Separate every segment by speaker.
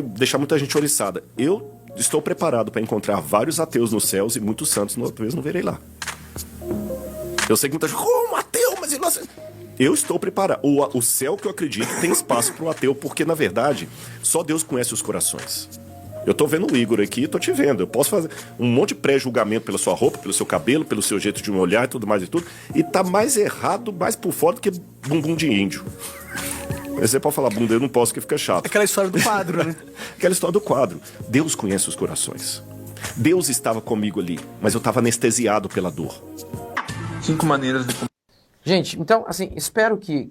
Speaker 1: deixar muita gente oriçada. Eu estou preparado para encontrar vários ateus nos céus e muitos santos talvez não verei lá. Eu sei que muita gente, como ateu, mas ele não... Eu estou preparado. O céu que eu acredito tem espaço para o ateu, porque, na verdade, só Deus conhece os corações. Eu tô vendo o Igor aqui, tô te vendo. Eu posso fazer um monte de pré-julgamento pela sua roupa, pelo seu cabelo, pelo seu jeito de me olhar e tudo mais e tudo. E tá mais errado, mais por fora do que bumbum de índio. Mas você pode falar bunda, eu não posso, que fica chato.
Speaker 2: Aquela história do quadro, né?
Speaker 1: Aquela história do quadro. Deus conhece os corações. Deus estava comigo ali, mas eu estava anestesiado pela dor.
Speaker 3: 5 maneiras de...
Speaker 4: Gente, então, assim, espero que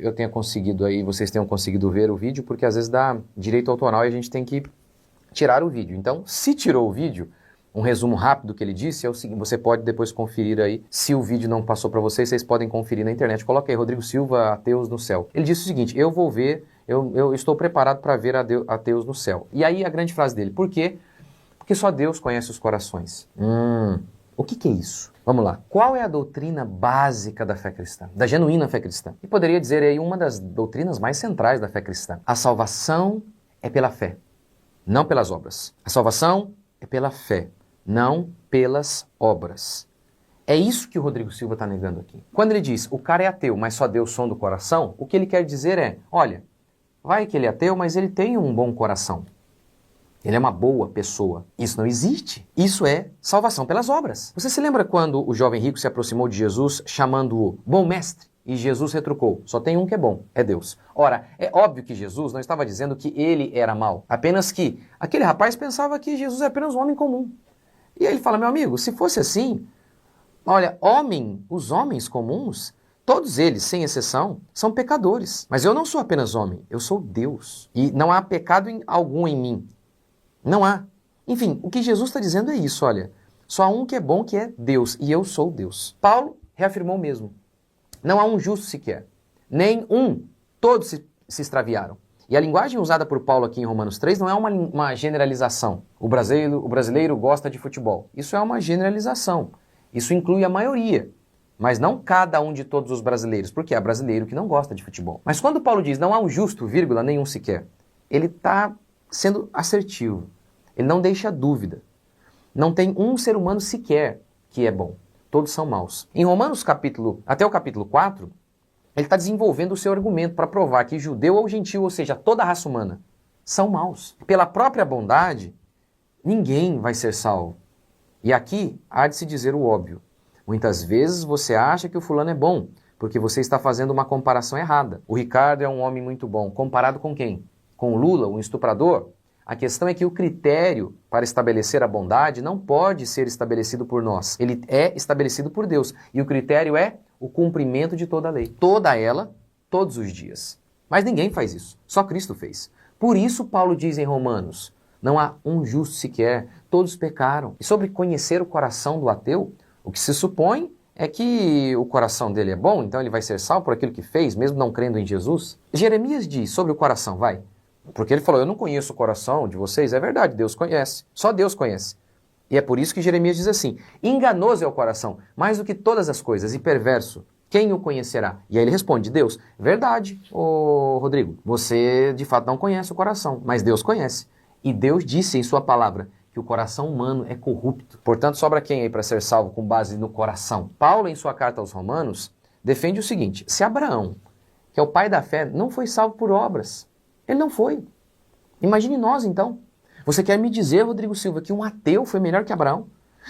Speaker 4: eu tenha conseguido aí, vocês tenham conseguido ver o vídeo, porque às vezes dá direito autoral e a gente tem que tirar o vídeo. Então, se tirou o vídeo, um resumo rápido que ele disse é o seguinte, você pode depois conferir aí, se o vídeo não passou para vocês podem conferir na internet. Coloca aí, Rodrigo Silva, Ateus no Céu. Ele disse o seguinte, eu vou ver, eu estou preparado para ver ateus no céu. E aí a grande frase dele, por quê? Porque só Deus conhece os corações. O que é isso? Vamos lá. Qual é a doutrina básica da fé cristã? Da genuína fé cristã? E poderia dizer aí uma das doutrinas mais centrais da fé cristã. A salvação é pela fé, não pelas obras. A salvação é pela fé, não pelas obras. É isso que o Rodrigo Silva está negando aqui. Quando ele diz, o cara é ateu, mas só Deus sonda o coração, o que ele quer dizer é, olha, vai que ele é ateu, mas ele tem um bom coração. Ele é uma boa pessoa. Isso não existe. Isso é salvação pelas obras. Você se lembra quando o jovem rico se aproximou de Jesus chamando-o bom mestre? E Jesus retrucou, só tem um que é bom, é Deus. Ora, é óbvio que Jesus não estava dizendo que ele era mau. Apenas que aquele rapaz pensava que Jesus é apenas um homem comum. E aí ele fala, meu amigo, se fosse assim, olha, os homens comuns, todos eles, sem exceção, são pecadores. Mas eu não sou apenas homem, eu sou Deus. E não há pecado algum em mim. Não há. Enfim, o que Jesus está dizendo é isso, olha. Só há um que é bom, que é Deus, e eu sou Deus. Paulo reafirmou o mesmo. Não há um justo sequer. Nem um. Todos se extraviaram. E a linguagem usada por Paulo aqui em Romanos 3 não é uma generalização. O brasileiro gosta de futebol. Isso é uma generalização. Isso inclui a maioria. Mas não cada um de todos os brasileiros, porque há brasileiro que não gosta de futebol. Mas quando Paulo diz não há um justo, vírgula, nenhum sequer, ele está sendo assertivo. Ele não deixa dúvida. Não tem um ser humano sequer que é bom. Todos são maus. Em Romanos até o capítulo 4, ele está desenvolvendo o seu argumento para provar que judeu ou gentil, ou seja, toda a raça humana, são maus. Pela própria bondade, ninguém vai ser salvo. E aqui há de se dizer o óbvio. Muitas vezes você acha que o fulano é bom, porque você está fazendo uma comparação errada. O Ricardo é um homem muito bom. Comparado com quem? Com o Lula, um estuprador? A questão é que o critério para estabelecer a bondade não pode ser estabelecido por nós. Ele é estabelecido por Deus. E o critério é o cumprimento de toda a lei. Toda ela, todos os dias. Mas ninguém faz isso. Só Cristo fez. Por isso Paulo diz em Romanos, não há um justo sequer, todos pecaram. E sobre conhecer o coração do ateu, o que se supõe é que o coração dele é bom, então ele vai ser salvo por aquilo que fez, mesmo não crendo em Jesus. Jeremias diz sobre o coração, vai. Porque ele falou, eu não conheço o coração de vocês. É verdade, Deus conhece. Só Deus conhece. E é por isso que Jeremias diz assim, enganoso é o coração, mais do que todas as coisas, e perverso. Quem o conhecerá? E aí ele responde, Deus. Verdade, ô Rodrigo, você de fato não conhece o coração, mas Deus conhece. E Deus disse em sua palavra que o coração humano é corrupto. Portanto, sobra quem aí para ser salvo com base no coração? Paulo, em sua carta aos Romanos, defende o seguinte, se Abraão, que é o pai da fé, não foi salvo por obras, ele não foi. Imagine nós, então. Você quer me dizer, Rodrigo Silva, que um ateu foi melhor que Abraão?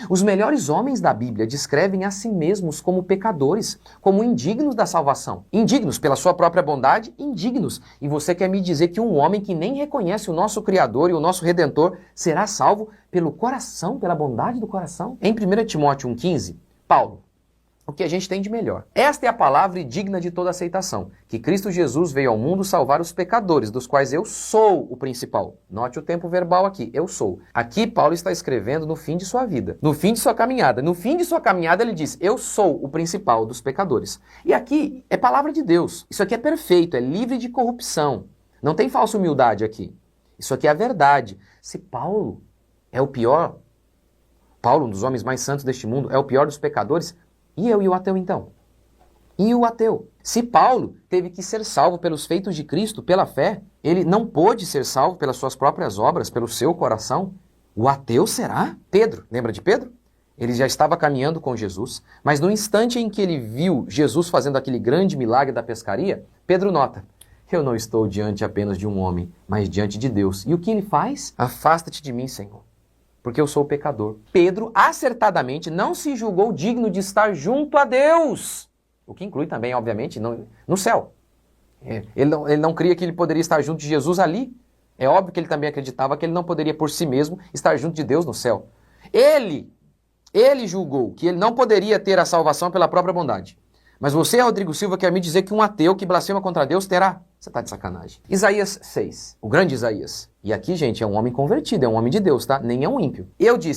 Speaker 4: Os melhores homens da Bíblia descrevem a si mesmos como pecadores, como indignos da salvação. Indignos pela sua própria bondade, indignos. E você quer me dizer que um homem que nem reconhece o nosso Criador e o nosso Redentor será salvo pelo coração, pela bondade do coração? Em 1 Timóteo 1,15, Paulo, o que a gente tem de melhor. Esta é a palavra digna de toda aceitação, que Cristo Jesus veio ao mundo salvar os pecadores, dos quais eu sou o principal. Note o tempo verbal aqui, eu sou. Aqui Paulo está escrevendo no fim de sua vida, no fim de sua caminhada. No fim de sua caminhada ele diz, eu sou o principal dos pecadores. E aqui é palavra de Deus. Isso aqui é perfeito, é livre de corrupção. Não tem falsa humildade aqui. Isso aqui é a verdade. Se Paulo é o pior, Paulo, um dos homens mais santos deste mundo, é o pior dos pecadores, e eu e o ateu então? E o ateu? Se Paulo teve que ser salvo pelos feitos de Cristo, pela fé, ele não pôde ser salvo pelas suas próprias obras, pelo seu coração, o ateu será? Pedro, lembra de Pedro? Ele já estava caminhando com Jesus, mas no instante em que ele viu Jesus fazendo aquele grande milagre da pescaria, Pedro nota: eu não estou diante apenas de um homem, mas diante de Deus. E o que ele faz? Afasta-te de mim, Senhor, porque eu sou pecador. Pedro, acertadamente, não se julgou digno de estar junto a Deus, o que inclui também, obviamente, no céu. Ele não cria que ele poderia estar junto de Jesus ali. É óbvio que ele também acreditava que ele não poderia por si mesmo estar junto de Deus no céu. Ele julgou que ele não poderia ter a salvação pela própria bondade. Mas você, Rodrigo Silva, quer me dizer que um ateu que blasfema contra Deus terá? Você está de sacanagem. Isaías 6, o grande Isaías. E aqui, gente, é um homem convertido, é um homem de Deus, tá? Nem é um ímpio. Eu disse